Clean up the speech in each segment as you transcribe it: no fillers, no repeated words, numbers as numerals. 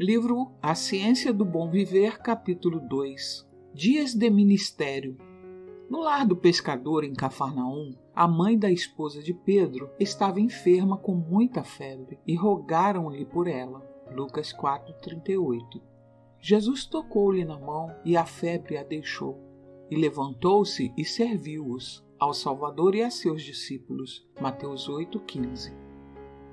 Livro A Ciência do Bom Viver, capítulo 2. Dias de ministério. No lar do pescador em Cafarnaum, a mãe da esposa de Pedro estava enferma com muita febre e rogaram-lhe por ela. Lucas 4:38. Jesus tocou-lhe na mão e a febre a deixou. E levantou-se e serviu-os, ao Salvador e a seus discípulos. Mateus 8:15.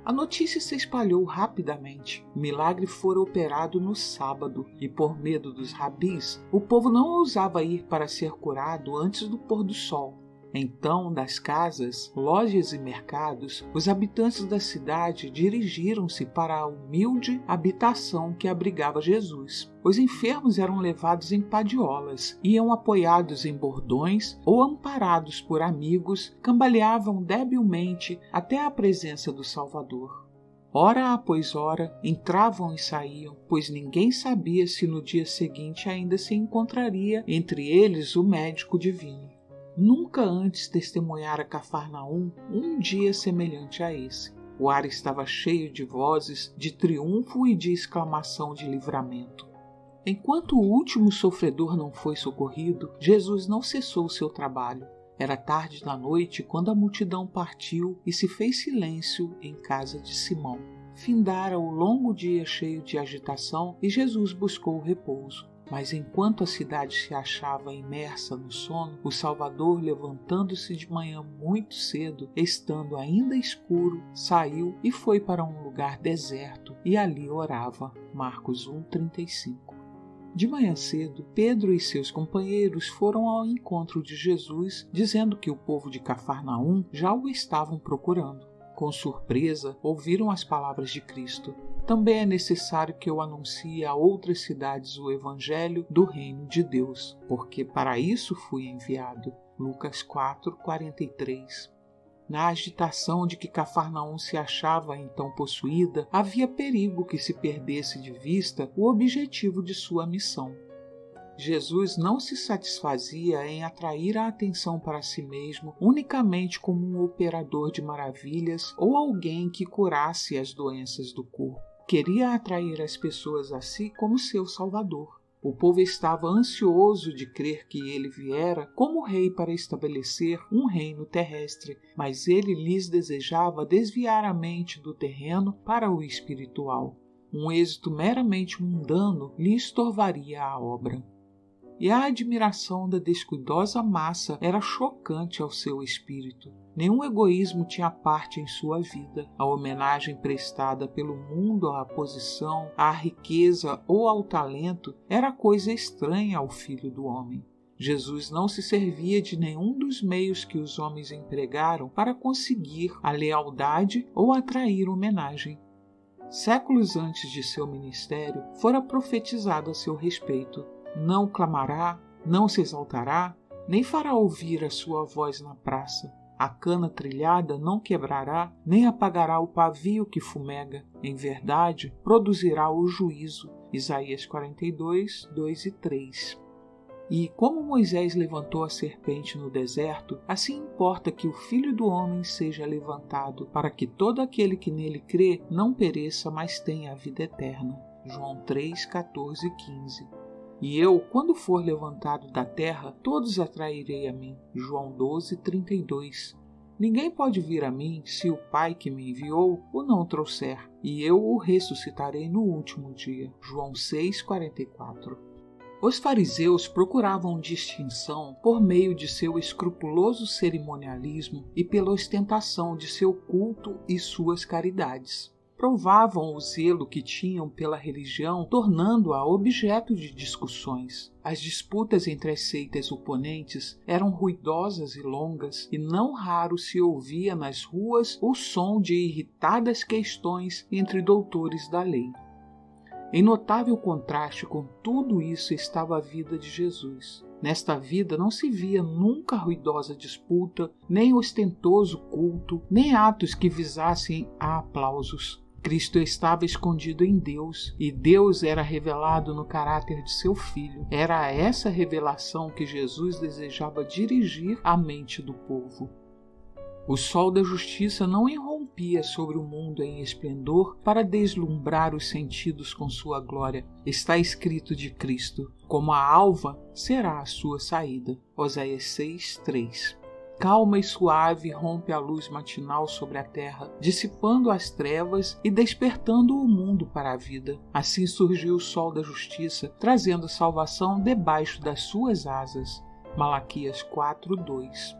A notícia se espalhou rapidamente. O milagre fora operado no sábado e, por medo dos rabis, o povo não ousava ir para ser curado antes do pôr do sol. Então, das casas, lojas e mercados, os habitantes da cidade dirigiram-se para a humilde habitação que abrigava Jesus. Os enfermos eram levados em padiolas, iam apoiados em bordões ou amparados por amigos, cambaleavam debilmente até a presença do Salvador. Hora após hora, entravam e saíam, pois ninguém sabia se no dia seguinte ainda se encontraria entre eles o médico divino. Nunca antes testemunhara Cafarnaum um dia semelhante a esse. O ar estava cheio de vozes de triunfo e de exclamação de livramento. Enquanto o último sofredor não foi socorrido, Jesus não cessou seu trabalho. Era tarde da noite quando a multidão partiu e se fez silêncio em casa de Simão. Findara o longo dia cheio de agitação e Jesus buscou o repouso. Mas enquanto a cidade se achava imersa no sono, o Salvador, levantando-se de manhã muito cedo, estando ainda escuro, saiu e foi para um lugar deserto e ali orava. Marcos 1:35. De manhã cedo, Pedro e seus companheiros foram ao encontro de Jesus, dizendo que o povo de Cafarnaum já o estavam procurando. Com surpresa, ouviram as palavras de Cristo. Também é necessário que eu anuncie a outras cidades o Evangelho do Reino de Deus, porque para isso fui enviado. Lucas 4:43. Na agitação de que Cafarnaum se achava então possuída, havia perigo que se perdesse de vista o objetivo de sua missão. Jesus não se satisfazia em atrair a atenção para si mesmo unicamente como um operador de maravilhas ou alguém que curasse as doenças do corpo. Queria atrair as pessoas a si como seu Salvador. O povo estava ansioso de crer que ele viera como rei para estabelecer um reino terrestre, mas ele lhes desejava desviar a mente do terreno para o espiritual. Um êxito meramente mundano lhe estorvaria a obra. E a admiração da descuidosa massa era chocante ao seu espírito. Nenhum egoísmo tinha parte em sua vida. A homenagem prestada pelo mundo à posição, à riqueza ou ao talento era coisa estranha ao Filho do Homem. Jesus não se servia de nenhum dos meios que os homens empregaram para conseguir a lealdade ou atrair homenagem. Séculos antes de seu ministério, fora profetizado a seu respeito. Não clamará, não se exaltará, nem fará ouvir a sua voz na praça. A cana trilhada não quebrará, nem apagará o pavio que fumega. Em verdade, produzirá o juízo. Isaías 42, 2 e 3. E como Moisés levantou a serpente no deserto, assim importa que o Filho do Homem seja levantado, para que todo aquele que nele crê não pereça, mas tenha a vida eterna. João 3, 14 e 15. E eu, quando for levantado da terra, todos atrairei a mim. João 12, 32. Ninguém pode vir a mim se o Pai que me enviou o não trouxer, e eu o ressuscitarei no último dia. João 6, 44. Os fariseus procuravam distinção por meio de seu escrupuloso cerimonialismo e pela ostentação de seu culto e suas caridades. Provavam o zelo que tinham pela religião, tornando-a objeto de discussões. As disputas entre as seitas oponentes eram ruidosas e longas, e não raro se ouvia nas ruas o som de irritadas questões entre doutores da lei. Em notável contraste com tudo isso estava a vida de Jesus. Nesta vida não se via nunca ruidosa disputa, nem ostentoso culto, nem atos que visassem a aplausos. Cristo estava escondido em Deus, e Deus era revelado no caráter de seu Filho. Era a essa revelação que Jesus desejava dirigir à mente do povo. O sol da justiça não irrompia espia sobre o mundo em esplendor para deslumbrar os sentidos com sua glória. Está escrito de Cristo: como a alva será a sua saída. Oséias 6:3. Calma e suave rompe a luz matinal sobre a terra, dissipando as trevas e despertando o mundo para a vida. Assim surgiu o sol da justiça, trazendo salvação debaixo das suas asas. Malaquias 4:2.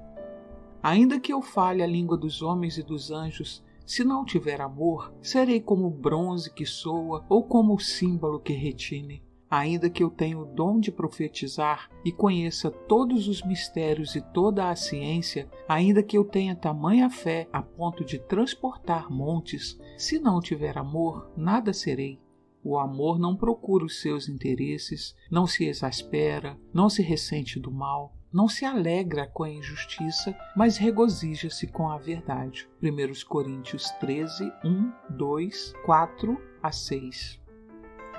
Ainda que eu fale a língua dos homens e dos anjos, se não tiver amor, serei como o bronze que soa ou como o símbolo que retine. Ainda que eu tenha o dom de profetizar e conheça todos os mistérios e toda a ciência, ainda que eu tenha tamanha fé a ponto de transportar montes, se não tiver amor, nada serei. O amor não procura os seus interesses, não se exaspera, não se ressente do mal, não se alegra com a injustiça, mas regozija-se com a verdade. 1 Coríntios 13, 1, 2, 4-6.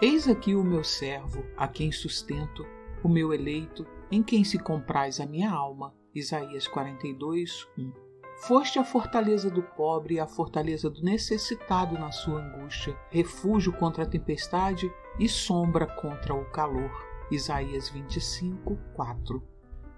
Eis aqui o meu servo, a quem sustento, o meu eleito, em quem se compraz a minha alma. Isaías 42, 1. Foste a fortaleza do pobre e a fortaleza do necessitado na sua angústia, refúgio contra a tempestade e sombra contra o calor. Isaías 25, 4.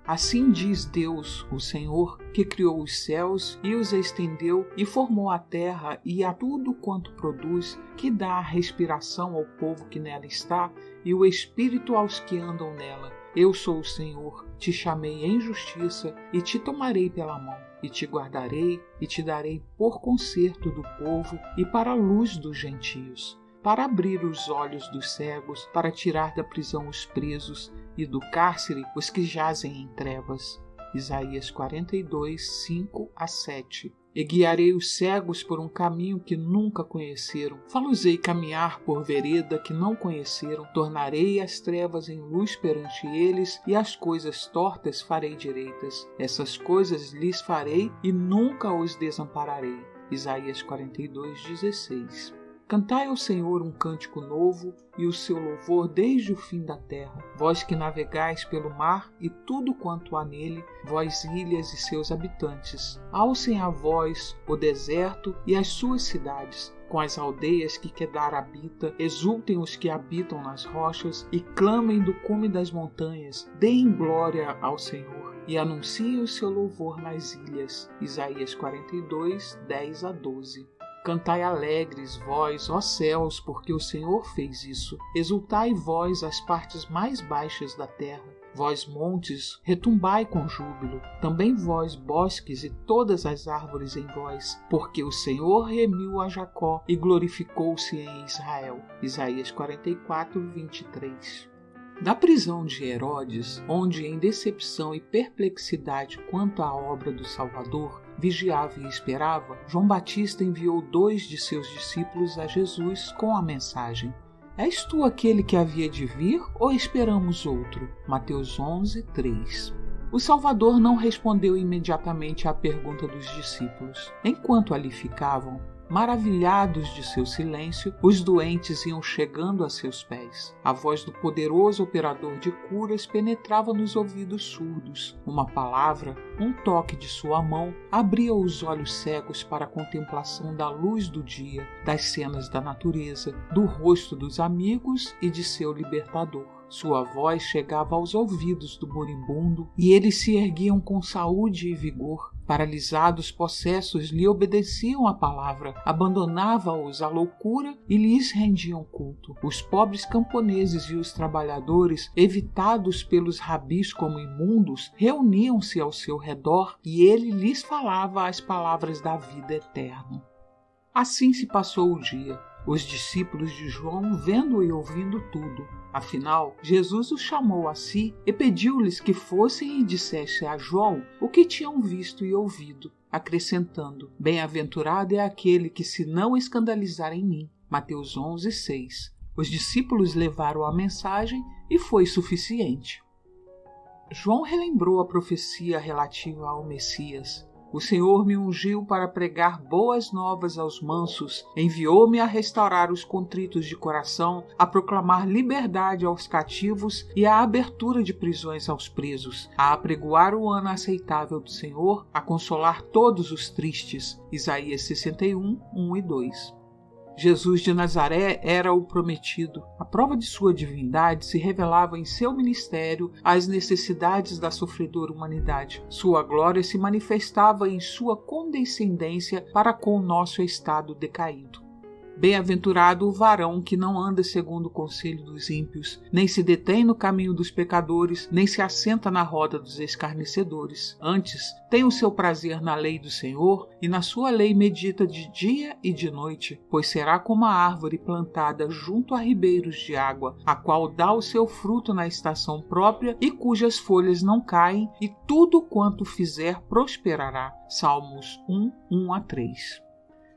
Assim diz Deus, o Senhor, que criou os céus e os estendeu e formou a terra e a tudo quanto produz, que dá a respiração ao povo que nela está e o espírito aos que andam nela. Eu sou o Senhor, te chamei em justiça e te tomarei pela mão, e te guardarei e te darei por conserto do povo e para a luz dos gentios, para abrir os olhos dos cegos, para tirar da prisão os presos e do cárcere os que jazem em trevas. Isaías 42, 5-7. E guiarei os cegos por um caminho que nunca conheceram. Fá-los-ei caminhar por vereda que não conheceram. Tornarei as trevas em luz perante eles, e as coisas tortas farei direitas. Essas coisas lhes farei e nunca os desampararei. Isaías 42, 16. Cantai ao Senhor um cântico novo e o seu louvor desde o fim da terra. Vós que navegais pelo mar e tudo quanto há nele, vós ilhas e seus habitantes. Alcem a voz o deserto e as suas cidades. Com as aldeias que Quedar habita, exultem os que habitam nas rochas e clamem do cume das montanhas. Deem glória ao Senhor e anunciem o seu louvor nas ilhas. Isaías 42, 10-12. Cantai alegres, vós, ó céus, porque o Senhor fez isso. Exultai vós, as partes mais baixas da terra. Vós, montes, retumbai com júbilo. Também vós, bosques, e todas as árvores em vós. Porque o Senhor remiu a Jacó e glorificou-se em Israel. Isaías 44, 23. Da prisão de Herodes, onde em decepção e perplexidade quanto à obra do Salvador, vigiava e esperava, João Batista enviou 2 de seus discípulos a Jesus com a mensagem: És tu aquele que havia de vir ou esperamos outro? Mateus 11, 3. O Salvador não respondeu imediatamente à pergunta dos discípulos. Enquanto ali ficavam, maravilhados de seu silêncio, os doentes iam chegando a seus pés. A voz do poderoso operador de curas penetrava nos ouvidos surdos. Uma palavra, um toque de sua mão, abria os olhos cegos para a contemplação da luz do dia, das cenas da natureza, do rosto dos amigos e de seu libertador. Sua voz chegava aos ouvidos do moribundo e eles se erguiam com saúde e vigor. Paralisados, possessos, lhe obedeciam à palavra, abandonava-os à loucura e lhes rendiam culto. Os pobres camponeses e os trabalhadores, evitados pelos rabis como imundos, reuniam-se ao seu redor e ele lhes falava as palavras da vida eterna. Assim se passou o dia. Os discípulos de João vendo e ouvindo tudo. Afinal, Jesus os chamou a si e pediu-lhes que fossem e dissessem a João o que tinham visto e ouvido, acrescentando: Bem-aventurado é aquele que se não escandalizar em mim. Mateus 11, 6. Os discípulos levaram a mensagem e foi suficiente. João relembrou a profecia relativa ao Messias. O Senhor me ungiu para pregar boas novas aos mansos, enviou-me a restaurar os contritos de coração, a proclamar liberdade aos cativos e a abertura de prisões aos presos, a apregoar o ano aceitável do Senhor, a consolar todos os tristes. Isaías 61, 1 e 2. Jesus de Nazaré era o prometido. A prova de sua divindade se revelava em seu ministério às necessidades da sofredora humanidade. Sua glória se manifestava em sua condescendência para com o nosso estado decaído. Bem-aventurado o varão que não anda segundo o conselho dos ímpios, nem se detém no caminho dos pecadores, nem se assenta na roda dos escarnecedores. Antes, tem o seu prazer na lei do Senhor, e na sua lei medita de dia e de noite, pois será como a árvore plantada junto a ribeiros de água, a qual dá o seu fruto na estação própria e cujas folhas não caem, e tudo quanto fizer prosperará. Salmos 1, 1 a 3.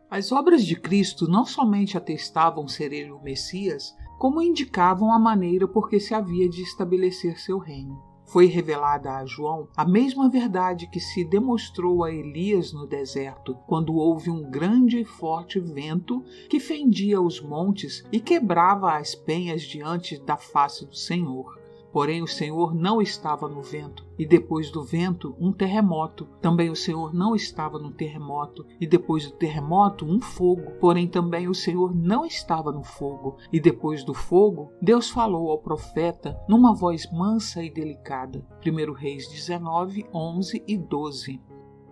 As obras de Cristo não somente atestavam ser ele o Messias, como indicavam a maneira por que se havia de estabelecer seu reino. Foi revelada a João a mesma verdade que se demonstrou a Elias no deserto, quando houve um grande e forte vento que fendia os montes e quebrava as penhas diante da face do Senhor. Porém o Senhor não estava no vento, e depois do vento um terremoto. Também o Senhor não estava no terremoto, e depois do terremoto um fogo. Porém também o Senhor não estava no fogo, e depois do fogo Deus falou ao profeta numa voz mansa e delicada. 1 Reis 19, 11 e 12.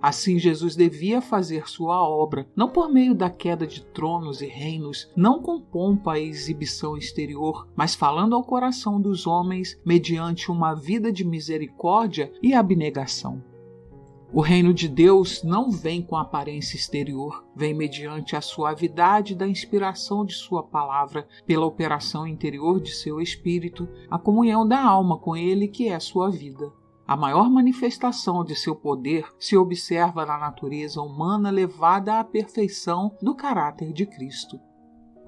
Assim Jesus devia fazer sua obra, não por meio da queda de tronos e reinos, não com pompa e exibição exterior, mas falando ao coração dos homens mediante uma vida de misericórdia e abnegação. O reino de Deus não vem com aparência exterior, vem mediante a suavidade da inspiração de sua palavra, pela operação interior de seu espírito, a comunhão da alma com ele que é sua vida. A maior manifestação de seu poder se observa na natureza humana levada à perfeição do caráter de Cristo.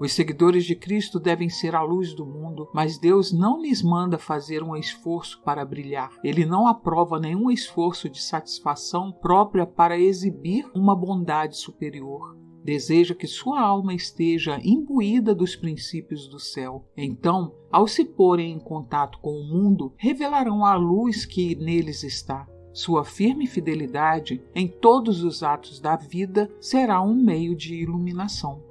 Os seguidores de Cristo devem ser a luz do mundo, mas Deus não lhes manda fazer um esforço para brilhar. Ele não aprova nenhum esforço de satisfação própria para exibir uma bondade superior. Deseja que sua alma esteja imbuída dos princípios do céu. Então, ao se porem em contato com o mundo, revelarão a luz que neles está. Sua firme fidelidade em todos os atos da vida será um meio de iluminação.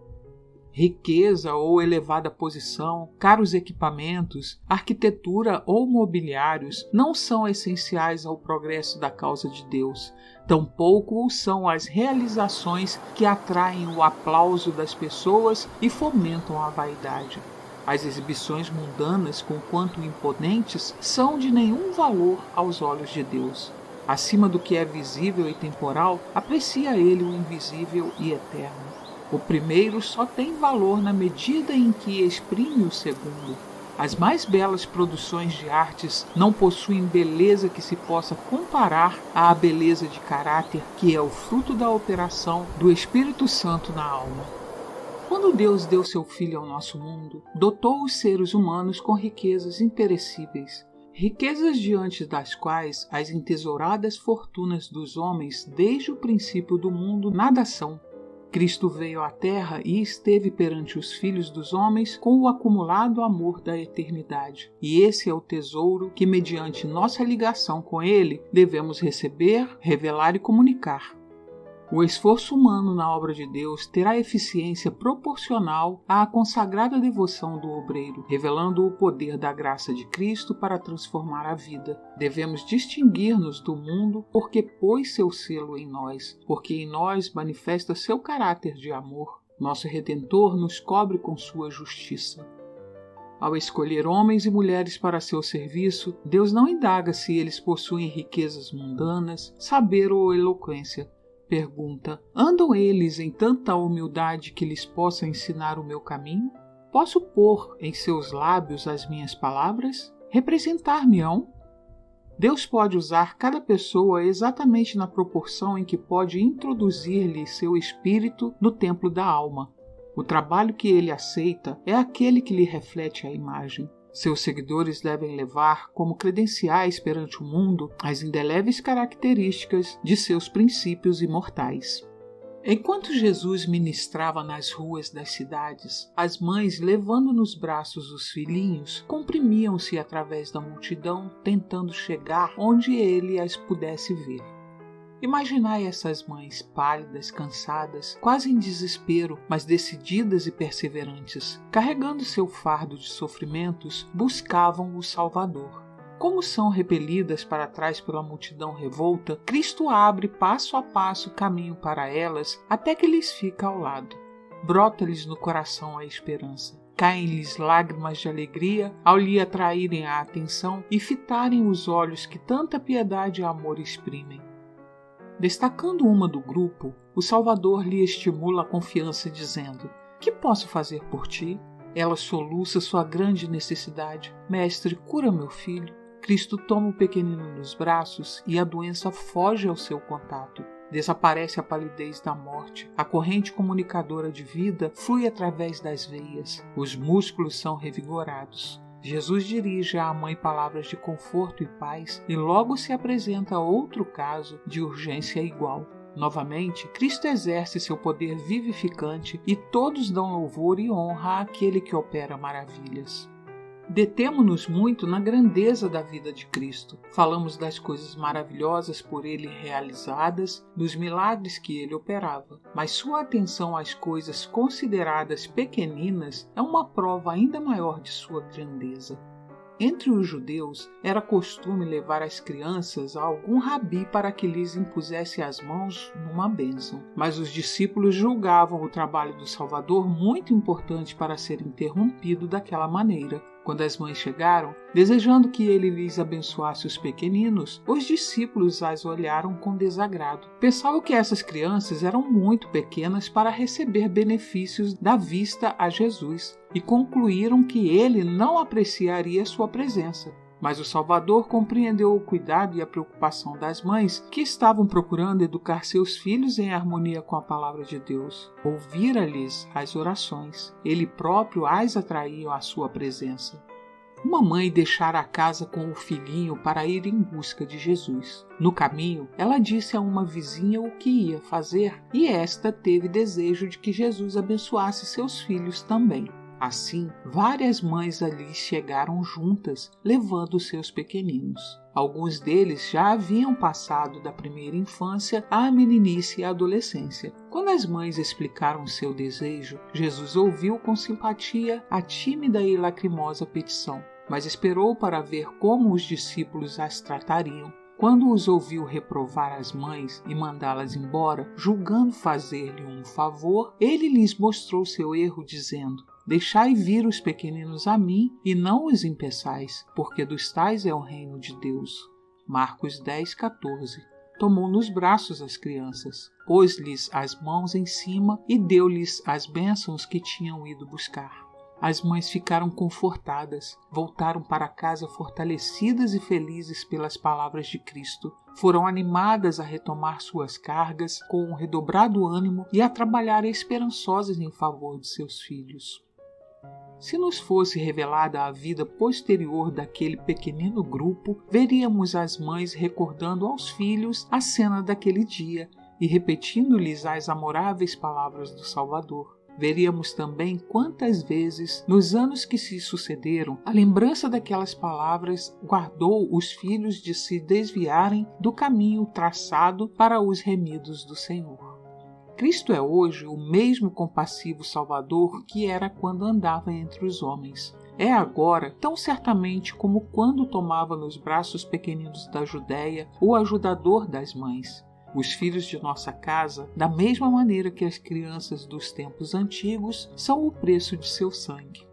Riqueza ou elevada posição, caros equipamentos, arquitetura ou mobiliários não são essenciais ao progresso da causa de Deus. Tampouco são as realizações que atraem o aplauso das pessoas e fomentam a vaidade. As exibições mundanas, conquanto imponentes, são de nenhum valor aos olhos de Deus. Acima do que é visível e temporal, aprecia ele o invisível e eterno. O primeiro só tem valor na medida em que exprime o segundo. As mais belas produções de artes não possuem beleza que se possa comparar à beleza de caráter que é o fruto da operação do Espírito Santo na alma. Quando Deus deu seu Filho ao nosso mundo, dotou os seres humanos com riquezas imperecíveis, riquezas diante das quais as entesouradas fortunas dos homens desde o princípio do mundo nada são. Cristo veio à Terra e esteve perante os filhos dos homens com o acumulado amor da eternidade. E esse é o tesouro que, mediante nossa ligação com Ele, devemos receber, revelar e comunicar. O esforço humano na obra de Deus terá eficiência proporcional à consagrada devoção do obreiro, revelando o poder da graça de Cristo para transformar a vida. Devemos distinguir-nos do mundo porque pôs seu selo em nós, porque em nós manifesta seu caráter de amor. Nosso Redentor nos cobre com sua justiça. Ao escolher homens e mulheres para seu serviço, Deus não indaga se eles possuem riquezas mundanas, saber ou eloquência. Pergunta: andam eles em tanta humildade que lhes possa ensinar o meu caminho? Posso pôr em seus lábios as minhas palavras? Representar-me-ão? Deus pode usar cada pessoa exatamente na proporção em que pode introduzir-lhe seu espírito no templo da alma. O trabalho que ele aceita é aquele que lhe reflete a imagem. Seus seguidores devem levar como credenciais perante o mundo as indeléveis características de seus princípios imortais. Enquanto Jesus ministrava nas ruas das cidades, as mães, levando nos braços os filhinhos, comprimiam-se através da multidão, tentando chegar onde ele as pudesse ver. Imaginai essas mães pálidas, cansadas, quase em desespero, mas decididas e perseverantes, carregando seu fardo de sofrimentos, buscavam o Salvador. Como são repelidas para trás pela multidão revolta, Cristo abre passo a passo caminho para elas até que lhes fica ao lado. Brota-lhes no coração a esperança. Caem-lhes lágrimas de alegria ao lhe atraírem a atenção e fitarem os olhos que tanta piedade e amor exprimem. Destacando uma do grupo, o Salvador lhe estimula a confiança dizendo: "Que posso fazer por ti?" Ela soluça sua grande necessidade: "Mestre, cura meu filho." Cristo toma o pequenino nos braços e a doença foge ao seu contato. Desaparece a palidez da morte. A corrente comunicadora de vida flui através das veias. Os músculos são revigorados. Jesus dirige à mãe palavras de conforto e paz e logo se apresenta outro caso de urgência igual. Novamente, Cristo exerce seu poder vivificante e todos dão louvor e honra àquele que opera maravilhas. Detemo-nos muito na grandeza da vida de Cristo. Falamos das coisas maravilhosas por ele realizadas, dos milagres que ele operava. Mas sua atenção às coisas consideradas pequeninas é uma prova ainda maior de sua grandeza. Entre os judeus, era costume levar as crianças a algum rabi para que lhes impusesse as mãos numa bênção. Mas os discípulos julgavam o trabalho do Salvador muito importante para ser interrompido daquela maneira. Quando as mães chegaram, desejando que ele lhes abençoasse os pequeninos, os discípulos as olharam com desagrado. Pensavam que essas crianças eram muito pequenas para receber benefícios da vista a Jesus e concluíram que ele não apreciaria sua presença. Mas o Salvador compreendeu o cuidado e a preocupação das mães que estavam procurando educar seus filhos em harmonia com a palavra de Deus. Ouvira-lhes as orações. Ele próprio as atraía à sua presença. Uma mãe deixara a casa com o filhinho para ir em busca de Jesus. No caminho, ela disse a uma vizinha o que ia fazer e esta teve desejo de que Jesus abençoasse seus filhos também. Assim, várias mães ali chegaram juntas, levando seus pequeninos. Alguns deles já haviam passado da primeira infância à meninice e à adolescência. Quando as mães explicaram seu desejo, Jesus ouviu com simpatia a tímida e lacrimosa petição, mas esperou para ver como os discípulos as tratariam. Quando os ouviu reprovar as mães e mandá-las embora, julgando fazer-lhe um favor, ele lhes mostrou seu erro, dizendo: "Deixai vir os pequeninos a mim e não os impeçais, porque dos tais é o reino de Deus." Marcos 10:14. Tomou nos braços as crianças, pôs-lhes as mãos em cima e deu-lhes as bênçãos que tinham ido buscar. As mães ficaram confortadas, voltaram para casa fortalecidas e felizes pelas palavras de Cristo. Foram animadas a retomar suas cargas com um redobrado ânimo e a trabalhar esperançosas em favor de seus filhos. Se nos fosse revelada a vida posterior daquele pequenino grupo, veríamos as mães recordando aos filhos a cena daquele dia e repetindo-lhes as amoráveis palavras do Salvador. Veríamos também quantas vezes, nos anos que se sucederam, a lembrança daquelas palavras guardou os filhos de se desviarem do caminho traçado para os remidos do Senhor. Cristo é hoje o mesmo compassivo Salvador que era quando andava entre os homens. É agora, tão certamente como quando tomava nos braços pequeninos da Judéia o ajudador das mães. Os filhos de nossa casa, da mesma maneira que as crianças dos tempos antigos, são o preço de seu sangue.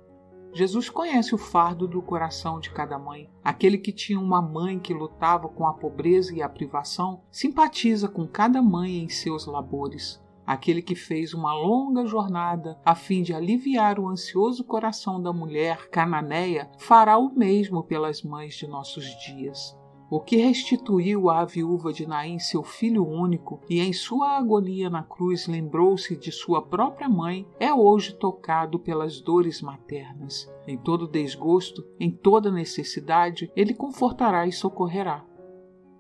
Jesus conhece o fardo do coração de cada mãe. Aquele que tinha uma mãe que lutava com a pobreza e a privação, simpatiza com cada mãe em seus labores. Aquele que fez uma longa jornada a fim de aliviar o ansioso coração da mulher cananeia, fará o mesmo pelas mães de nossos dias. O que restituiu à viúva de Naim seu filho único e em sua agonia na cruz lembrou-se de sua própria mãe, é hoje tocado pelas dores maternas. Em todo desgosto, em toda necessidade, ele confortará e socorrerá.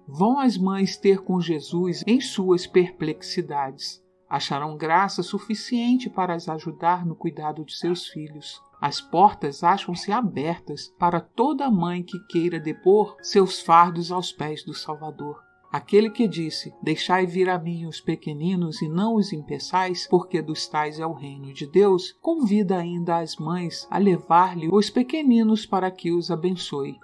Vão as mães ter com Jesus em suas perplexidades. Acharão graça suficiente para as ajudar no cuidado de seus filhos. As portas acham-se abertas para toda mãe que queira depor seus fardos aos pés do Salvador. Aquele que disse, deixai vir a mim os pequeninos e não os impeçais, porque dos tais é o reino de Deus, convida ainda as mães a levar-lhe os pequeninos para que os abençoe.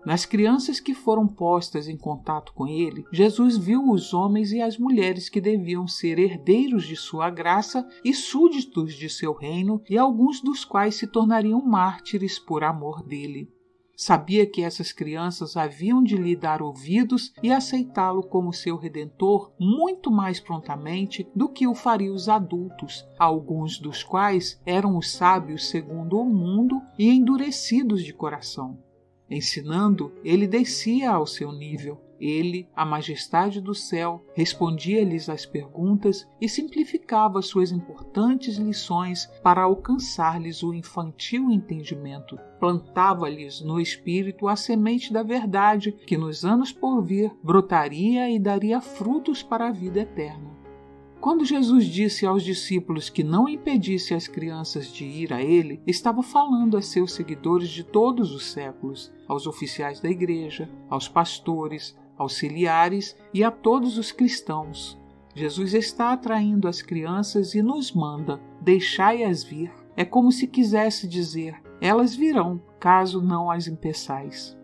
Nas crianças que foram postas em contato com ele, Jesus viu os homens e as mulheres que deviam ser herdeiros de sua graça e súditos de seu reino, e alguns dos quais se tornariam mártires por amor dele. Sabia que essas crianças haviam de lhe dar ouvidos e aceitá-lo como seu redentor muito mais prontamente do que o fariam os adultos, alguns dos quais eram os sábios segundo o mundo e endurecidos de coração. Ensinando, ele descia ao seu nível. Ele, a majestade do céu, respondia-lhes às perguntas e simplificava suas importantes lições para alcançar-lhes o infantil entendimento. Plantava-lhes no espírito a semente da verdade que nos anos por vir brotaria e daria frutos para a vida eterna. Quando Jesus disse aos discípulos que não impedisse as crianças de ir a ele, estava falando a seus seguidores de todos os séculos, aos oficiais da igreja, aos pastores, auxiliares e a todos os cristãos. Jesus está atraindo as crianças e nos manda, deixai-as vir. É como se quisesse dizer, elas virão, caso não as impeçais.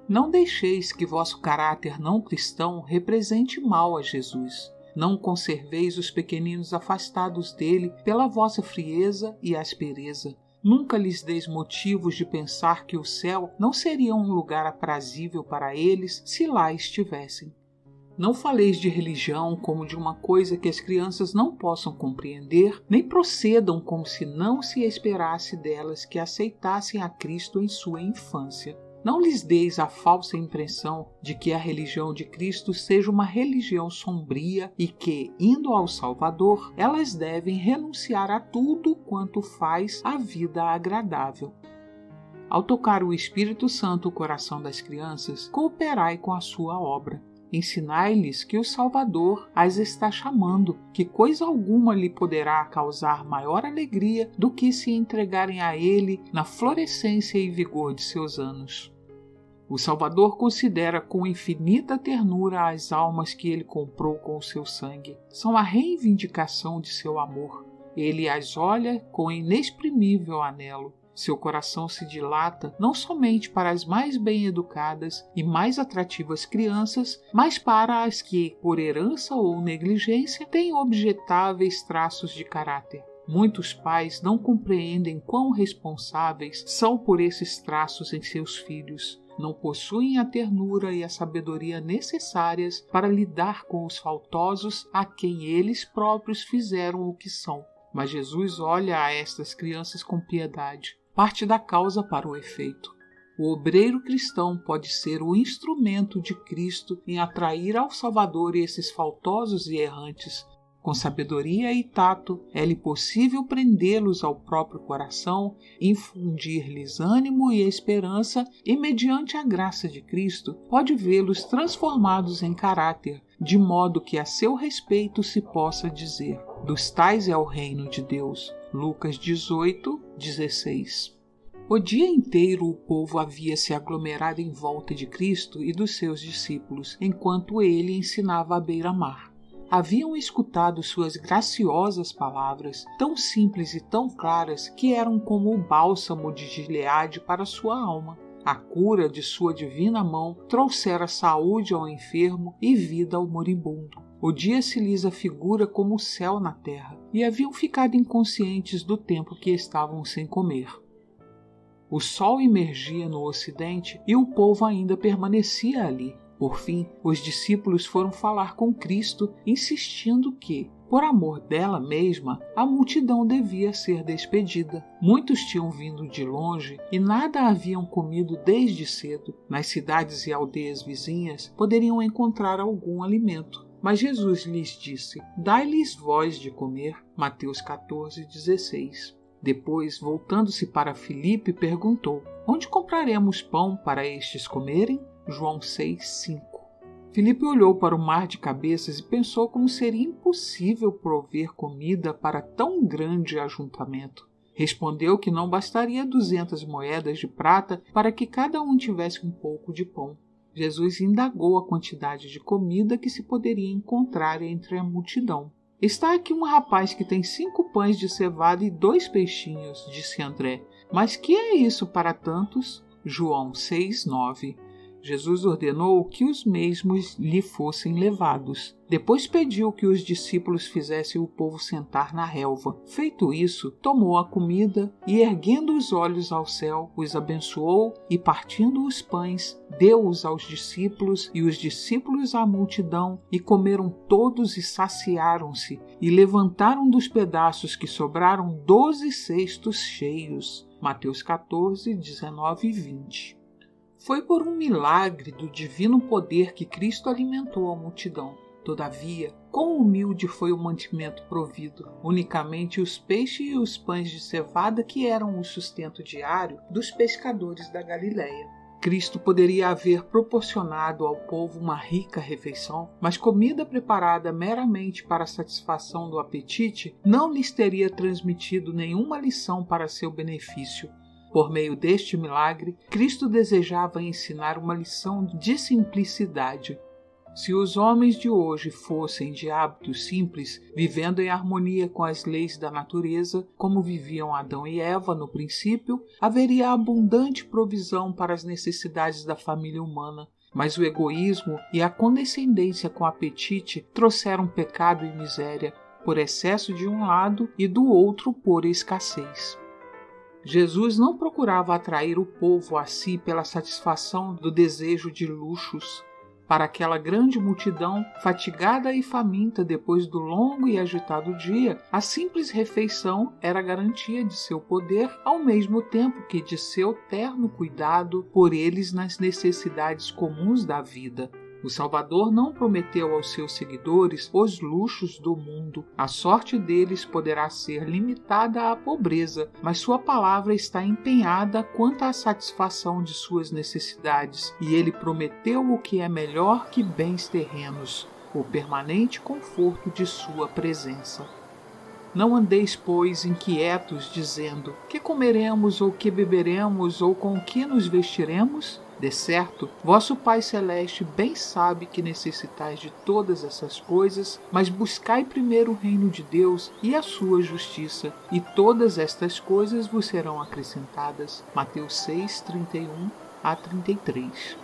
Não deixeis que vosso caráter não cristão represente mal a Jesus. Não conserveis os pequeninos afastados dele pela vossa frieza e aspereza. Nunca lhes deis motivos de pensar que o céu não seria um lugar aprazível para eles se lá estivessem. Não faleis de religião como de uma coisa que as crianças não possam compreender, nem procedam como se não se esperasse delas que aceitassem a Cristo em sua infância. Não lhes deis a falsa impressão de que a religião de Cristo seja uma religião sombria e que, indo ao Salvador, elas devem renunciar a tudo quanto faz a vida agradável. Ao tocar o Espírito Santo o coração das crianças, cooperai com a sua obra. Ensinai-lhes que o Salvador as está chamando, que coisa alguma lhe poderá causar maior alegria do que se entregarem a ele na florescência e vigor de seus anos. O Salvador considera com infinita ternura as almas que ele comprou com o seu sangue. São a reivindicação de seu amor. Ele as olha com inexprimível anelo. Seu coração se dilata não somente para as mais bem-educadas e mais atrativas crianças, mas para as que, por herança ou negligência, têm objetáveis traços de caráter. Muitos pais não compreendem quão responsáveis são por esses traços em seus filhos. Não possuem a ternura e a sabedoria necessárias para lidar com os faltosos a quem eles próprios fizeram o que são. Mas Jesus olha a estas crianças com piedade. Parte da causa para o efeito. O obreiro cristão pode ser o instrumento de Cristo em atrair ao Salvador esses faltosos e errantes. Com sabedoria e tato, é-lhe possível prendê-los ao próprio coração, infundir-lhes ânimo e esperança e, mediante a graça de Cristo, pode vê-los transformados em caráter, de modo que a seu respeito se possa dizer: dos tais é o reino de Deus. Lucas 18:16. O dia inteiro o povo havia se aglomerado em volta de Cristo e dos seus discípulos, enquanto ele ensinava à beira-mar. Haviam escutado suas graciosas palavras, tão simples e tão claras que eram como o bálsamo de Gileade para sua alma. A cura de sua divina mão trouxera saúde ao enfermo e vida ao moribundo. O dia se lhes afigura como o céu na terra, e haviam ficado inconscientes do tempo que estavam sem comer. O sol emergia no ocidente e o povo ainda permanecia ali. Por fim, os discípulos foram falar com Cristo, insistindo que, por amor dela mesma, a multidão devia ser despedida. Muitos tinham vindo de longe e nada haviam comido desde cedo. Nas cidades e aldeias vizinhas poderiam encontrar algum alimento. Mas Jesus lhes disse: Dai-lhes vós de comer. Mateus 14:16. Depois, voltando-se para Filipe, perguntou: Onde compraremos pão para estes comerem? João 6:5. Filipe olhou para o mar de cabeças e pensou como seria impossível prover comida para tão grande ajuntamento. Respondeu que não bastaria 200 moedas de prata para que cada um tivesse um pouco de pão. Jesus indagou a quantidade de comida que se poderia encontrar entre a multidão. Está aqui um rapaz que tem 5 pães de cevada e 2 peixinhos, disse André. Mas que é isso para tantos? João 6:9. Jesus ordenou que os mesmos lhe fossem levados. Depois pediu que os discípulos fizessem o povo sentar na relva. Feito isso, tomou a comida e, erguendo os olhos ao céu, os abençoou e, partindo os pães, deu-os aos discípulos e os discípulos à multidão, e comeram todos e saciaram-se, e levantaram dos pedaços que sobraram 12 cestos cheios. Mateus 14:19 e 20. Foi por um milagre do divino poder que Cristo alimentou a multidão. Todavia, quão humilde foi o mantimento provido, unicamente os peixes e os pães de cevada que eram o sustento diário dos pescadores da Galileia. Cristo poderia haver proporcionado ao povo uma rica refeição, mas comida preparada meramente para a satisfação do apetite não lhes teria transmitido nenhuma lição para seu benefício. Por meio deste milagre, Cristo desejava ensinar uma lição de simplicidade. Se os homens de hoje fossem de hábitos simples, vivendo em harmonia com as leis da natureza, como viviam Adão e Eva no princípio, haveria abundante provisão para as necessidades da família humana. Mas o egoísmo e a condescendência com o apetite trouxeram pecado e miséria, por excesso de um lado e do outro por escassez. Jesus não procurava atrair o povo a si pela satisfação do desejo de luxos. Para aquela grande multidão, fatigada e faminta depois do longo e agitado dia, a simples refeição era garantia de seu poder, ao mesmo tempo que de seu terno cuidado por eles nas necessidades comuns da vida. O Salvador não prometeu aos seus seguidores os luxos do mundo. A sorte deles poderá ser limitada à pobreza, mas sua palavra está empenhada quanto à satisfação de suas necessidades, e ele prometeu o que é melhor que bens terrenos, o permanente conforto de sua presença. Não andeis, pois, inquietos, dizendo: que comeremos, ou que beberemos, ou com que nos vestiremos? De certo, vosso Pai Celeste bem sabe que necessitais de todas essas coisas, mas buscai primeiro o reino de Deus e a sua justiça, e todas estas coisas vos serão acrescentadas. Mateus 6:31 a 33.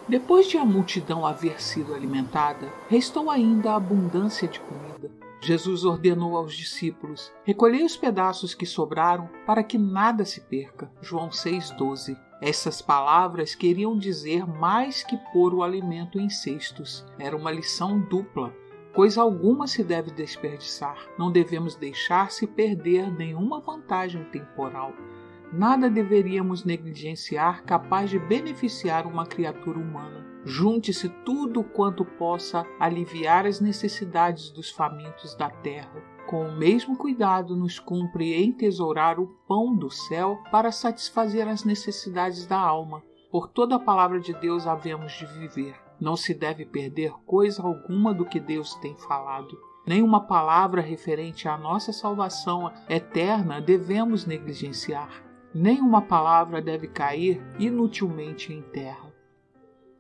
Depois de a multidão haver sido alimentada, restou ainda a abundância de comida. Jesus ordenou aos discípulos: recolhei os pedaços que sobraram para que nada se perca. João 6:12. Essas palavras queriam dizer mais que pôr o alimento em cestos. Era uma lição dupla. Coisa alguma se deve desperdiçar. Não devemos deixar-se perder nenhuma vantagem temporal. Nada deveríamos negligenciar capaz de beneficiar uma criatura humana. Junte-se tudo quanto possa aliviar as necessidades dos famintos da terra. Com o mesmo cuidado nos cumpre entesourar o pão do céu para satisfazer as necessidades da alma. Por toda a palavra de Deus havemos de viver. Não se deve perder coisa alguma do que Deus tem falado. Nenhuma palavra referente à nossa salvação eterna devemos negligenciar. Nenhuma palavra deve cair inutilmente em terra.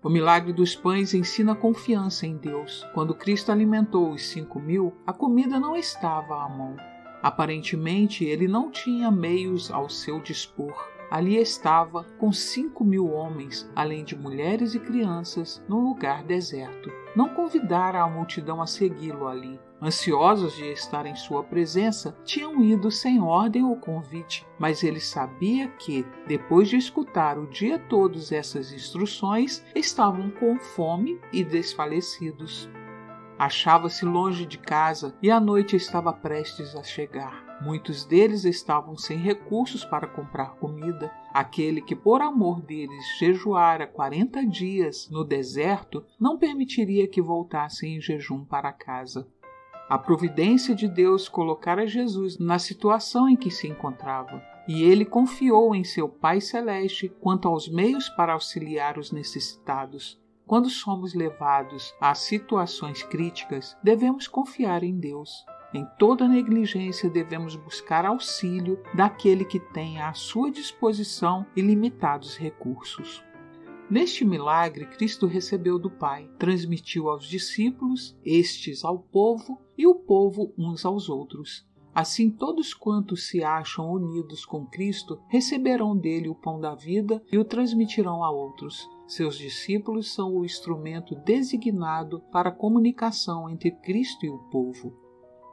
O milagre dos pães ensina confiança em Deus. Quando Cristo alimentou os 5.000, a comida não estava à mão. Aparentemente, ele não tinha meios ao seu dispor. Ali estava, com 5.000 homens, além de mulheres e crianças, num lugar deserto. Não convidara a multidão a segui-lo ali. Ansiosos de estar em sua presença, tinham ido sem ordem ou convite, mas ele sabia que, depois de escutar o dia todo essas instruções, estavam com fome e desfalecidos. Achava-se longe de casa e a noite estava prestes a chegar. Muitos deles estavam sem recursos para comprar comida. Aquele que, por amor deles, jejuara 40 dias no deserto, não permitiria que voltassem em jejum para casa. A providência de Deus colocara Jesus na situação em que se encontrava, e ele confiou em seu Pai Celeste quanto aos meios para auxiliar os necessitados. Quando somos levados a situações críticas, devemos confiar em Deus. Em toda negligência devemos buscar auxílio daquele que tem à sua disposição ilimitados recursos. Neste milagre, Cristo recebeu do Pai, transmitiu aos discípulos, estes ao povo e o povo uns aos outros. Assim, todos quantos se acham unidos com Cristo receberão dele o pão da vida e o transmitirão a outros. Seus discípulos são o instrumento designado para a comunicação entre Cristo e o povo.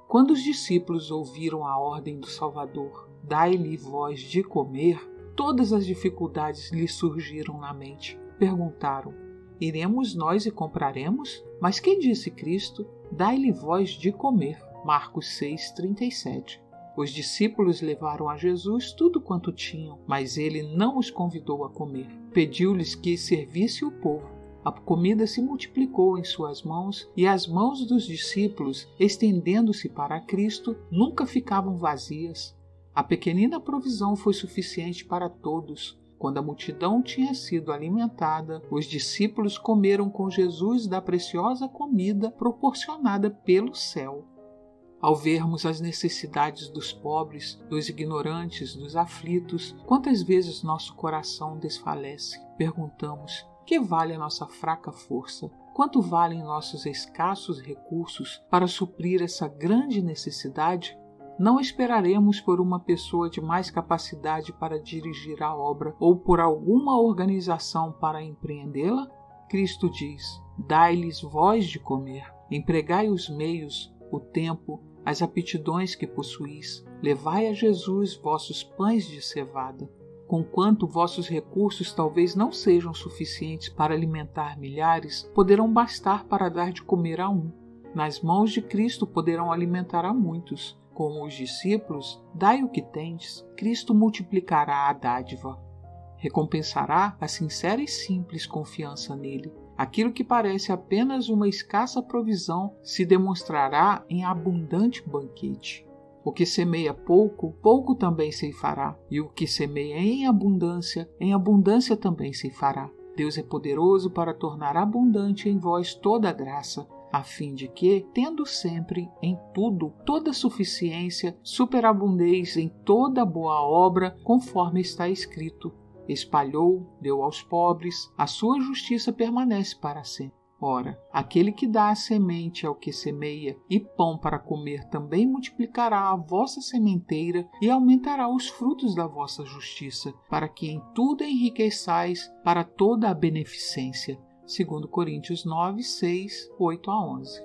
Quando os discípulos ouviram a ordem do Salvador, dai-lhe voz de comer, todas as dificuldades lhes surgiram na mente. Perguntaram, iremos nós e compraremos? Mas que disse Cristo? Dai-lhe voz de comer. Marcos 6:37. Os discípulos levaram a Jesus tudo quanto tinham, mas ele não os convidou a comer. Pediu-lhes que servisse o povo. A comida se multiplicou em suas mãos e as mãos dos discípulos, estendendo-se para Cristo, nunca ficavam vazias. A pequenina provisão foi suficiente para todos. Quando a multidão tinha sido alimentada, os discípulos comeram com Jesus da preciosa comida proporcionada pelo céu. Ao vermos as necessidades dos pobres, dos ignorantes, dos aflitos, quantas vezes nosso coração desfalece? Perguntamos, que vale a nossa fraca força? Quanto valem nossos escassos recursos para suprir essa grande necessidade? Não esperaremos por uma pessoa de mais capacidade para dirigir a obra ou por alguma organização para empreendê-la? Cristo diz, dai-lhes voz de comer, empregai os meios, o tempo, as aptidões que possuís, levai a Jesus vossos pães de cevada. Conquanto vossos recursos talvez não sejam suficientes para alimentar milhares, poderão bastar para dar de comer a um. Nas mãos de Cristo poderão alimentar a muitos. Como os discípulos, dai o que tendes, Cristo multiplicará a dádiva. Recompensará a sincera e simples confiança nele. Aquilo que parece apenas uma escassa provisão se demonstrará em abundante banquete. O que semeia pouco, pouco também ceifará, e o que semeia em abundância também ceifará. Deus é poderoso para tornar abundante em vós toda a graça, a fim de que, tendo sempre, em tudo, toda suficiência, superabundeis em toda boa obra, conforme está escrito, espalhou, deu aos pobres, a sua justiça permanece para sempre. Ora, aquele que dá a semente ao que semeia e pão para comer também multiplicará a vossa sementeira e aumentará os frutos da vossa justiça, para que em tudo enriqueçais para toda a beneficência. 2 Coríntios 9, 6, 8 a 11.